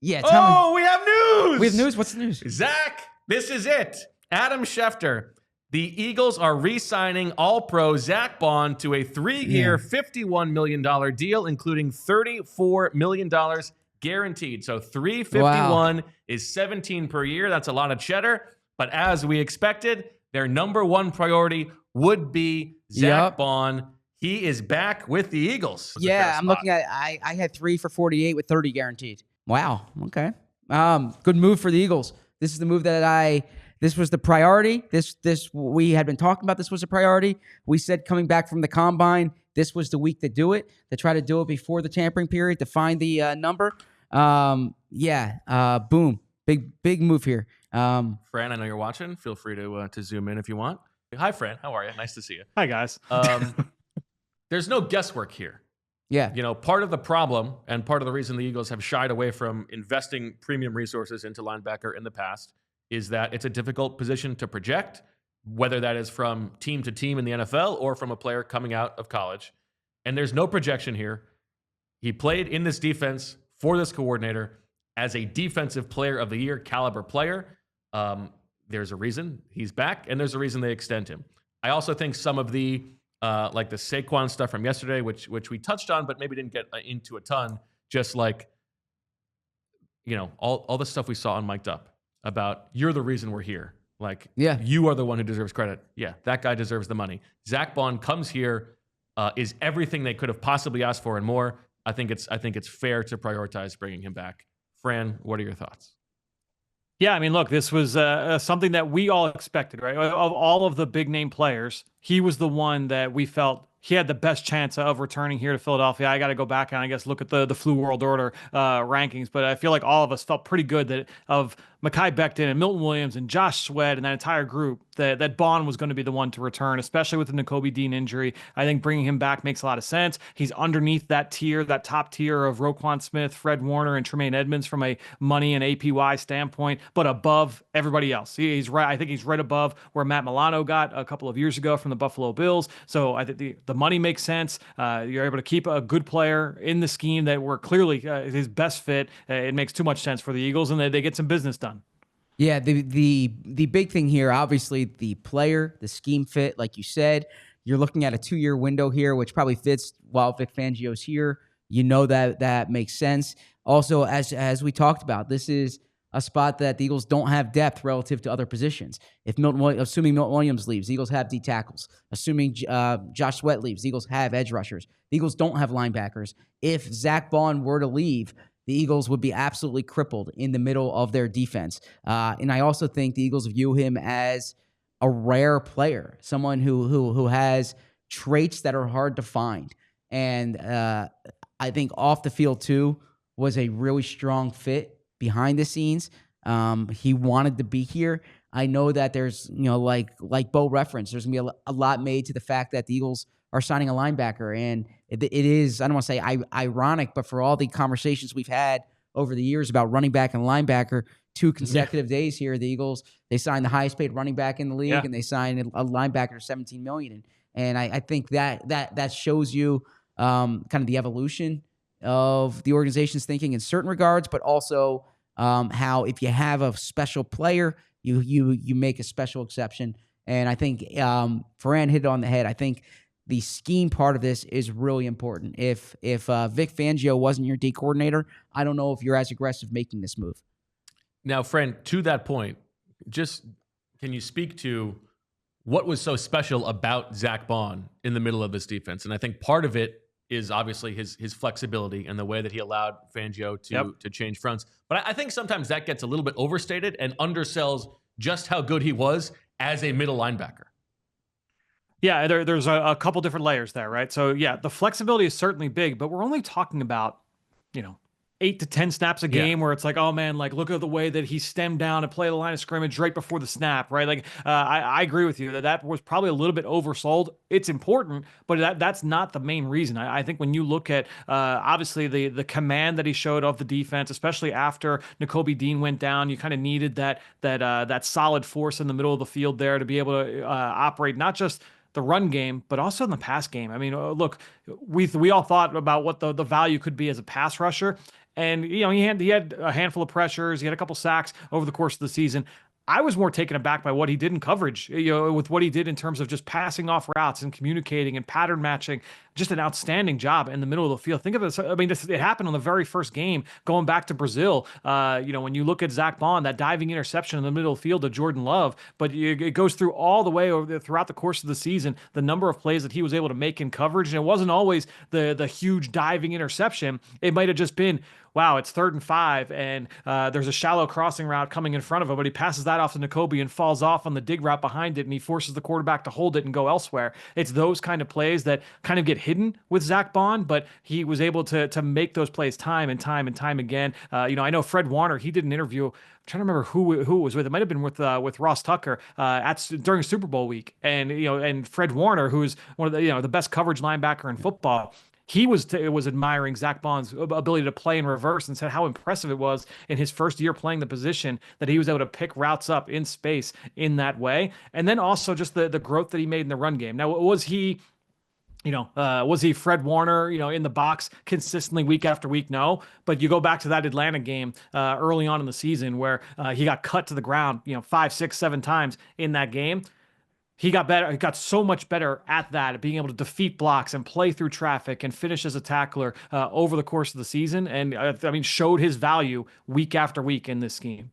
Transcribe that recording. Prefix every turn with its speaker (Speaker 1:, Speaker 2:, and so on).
Speaker 1: Yeah, tell me.
Speaker 2: Oh, we have news.
Speaker 1: We have news. What's the news?
Speaker 2: Zach, this is it. Adam Schefter. The Eagles are re-signing All-Pro Zack Baun to a 3-year, $51 million deal, including $34 million guaranteed. So 351 is 17 per year. That's a lot of cheddar. But as we expected, their number one priority would be Zack Baun. He is back with the Eagles.
Speaker 1: Yeah, I'm looking at I had 3 for 48 with 30 guaranteed. Wow. Okay. Good move for the Eagles. This is the move that this was the priority. This we had been talking about. This was a priority. We said coming back from the combine, this was the week to do it, to try to do it before the tampering period, to find the number. Boom. Big move here.
Speaker 2: Fran, I know you're watching. Feel free to zoom in if you want. Hi, Fran. How are you? Nice to see you.
Speaker 3: Hi, guys.
Speaker 2: There's no guesswork here.
Speaker 1: Yeah.
Speaker 2: You know, part of the problem and part of the reason the Eagles have shied away from investing premium resources into linebacker in the past is that it's a difficult position to project, whether that is from team to team in the NFL or from a player coming out of college. And there's no projection here. He played in this defense for this coordinator as a defensive player of the year caliber player. There's a reason he's back, and there's a reason they extend him. I also think some of the like the Saquon stuff from yesterday, which we touched on, but maybe didn't get into a ton, just like, you know, all the stuff we saw on Mic'd Up about you're the reason we're here. Like, you are the one who deserves credit. Yeah, that guy deserves the money. Zack Baun comes here, is everything they could have possibly asked for and more. I think it's fair to prioritize bringing him back. Fran, what are your thoughts?
Speaker 3: Yeah, I mean, look, this was something that we all expected, right? Of all of the big name players, he was the one that we felt he had the best chance of returning here to Philadelphia. I got to go back and I guess look at the Flu World Order rankings, but I feel like all of us felt pretty good that of Mekhi Becton and Milton Williams and Josh Sweat and that entire group, that Baun was going to be the one to return, especially with the Nakobe Dean injury. I think bringing him back makes a lot of sense. He's underneath that tier, that top tier of Roquan Smith, Fred Warner, and Tremaine Edmonds from a money and APY standpoint, but above everybody else. He's right. I think he's right above where Matt Milano got a couple of years ago from the Buffalo Bills. So I think the money makes sense. You're able to keep a good player in the scheme that were clearly his best fit. It makes too much sense for the Eagles, and they get some business done.
Speaker 1: Yeah, the big thing here, obviously, the player, the scheme fit, like you said. You're looking at a 2-year window here, which probably fits while Vic Fangio's here. You know that makes sense. Also, as we talked about, this is a spot that the Eagles don't have depth relative to other positions. Assuming Milton Williams leaves, the Eagles have D tackles. Assuming Josh Sweat leaves, the Eagles have edge rushers. The Eagles don't have linebackers. If Zack Baun were to leave, the Eagles would be absolutely crippled in the middle of their defense. And I also think the Eagles view him as a rare player, someone who has traits that are hard to find. And I think off the field, too, was a really strong fit behind the scenes. He wanted to be here. I know that there's, like Bo referenced, there's going to be a lot made to the fact that the Eagles are signing a linebacker. And it is, I don't want to say ironic, but for all the conversations we've had over the years about running back and linebacker, 2 consecutive days here, the Eagles, they signed the highest paid running back in the league, and they signed a linebacker to $17 million. And I think that shows you kind of the evolution of the organization's thinking in certain regards, but also how if you have a special player, you make a special exception. And I think Fran hit it on the head. I think the scheme part of this is really important. If Vic Fangio wasn't your D coordinator, I don't know if you're as aggressive making this move.
Speaker 2: Now, Fran, to that point, just can you speak to what was so special about Zack Baun in the middle of this defense? And I think part of it is obviously his flexibility and the way that he allowed Fangio to change fronts. But I think sometimes that gets a little bit overstated and undersells just how good he was as a middle linebacker.
Speaker 3: Yeah, there's a couple different layers there, right? So, yeah, the flexibility is certainly big, but we're only talking about, 8 to 10 snaps a game where it's like, oh, man, like, look at the way that he stemmed down and played the line of scrimmage right before the snap, right? Like, I agree with you that was probably a little bit oversold. It's important, but that's not the main reason. I think when you look at, obviously, the command that he showed of the defense, especially after Nakobe Dean went down, you kind of needed that solid force in the middle of the field there to be able to operate not just the run game, but also in the pass game. I mean, look, we all thought about what the value could be as a pass rusher. And, he had a handful of pressures. He had a couple sacks over the course of the season. I was more taken aback by what he did in coverage, with what he did in terms of just passing off routes and communicating and pattern matching. Just an outstanding job in the middle of the field. Think of it. I mean, it happened on the very first game going back to Brazil. When you look at Zack Baun, that diving interception in the middle of the field to Jordan Love, but it goes through all the way throughout the course of the season, the number of plays that he was able to make in coverage. And it wasn't always the huge diving interception. It might have just been, wow, it's 3rd and 5, and there's a shallow crossing route coming in front of him, but he passes that off to Nakobe and falls off on the dig route behind it, and he forces the quarterback to hold it and go elsewhere. It's those kind of plays that kind of get hidden with Zack Baun, but he was able to make those plays time and time and time again. I know Fred Warner, he did an interview. I'm trying to remember who it was with. It might have been with Ross Tucker during Super Bowl week, and Fred Warner, who is one of the best coverage linebacker in football. He was admiring Zack Baun's ability to play in reverse and said how impressive it was in his first year playing the position that he was able to pick routes up in space in that way. And then also just the growth that he made in the run game. Now, was he Fred Warner, in the box consistently week after week? No. But you go back to that Atlanta game early on in the season where he got cut to the ground, 5, 6, 7 times in that game. He got better. He got so much better at that, at being able to defeat blocks and play through traffic and finish as a tackler over the course of the season. And showed his value week after week in this scheme.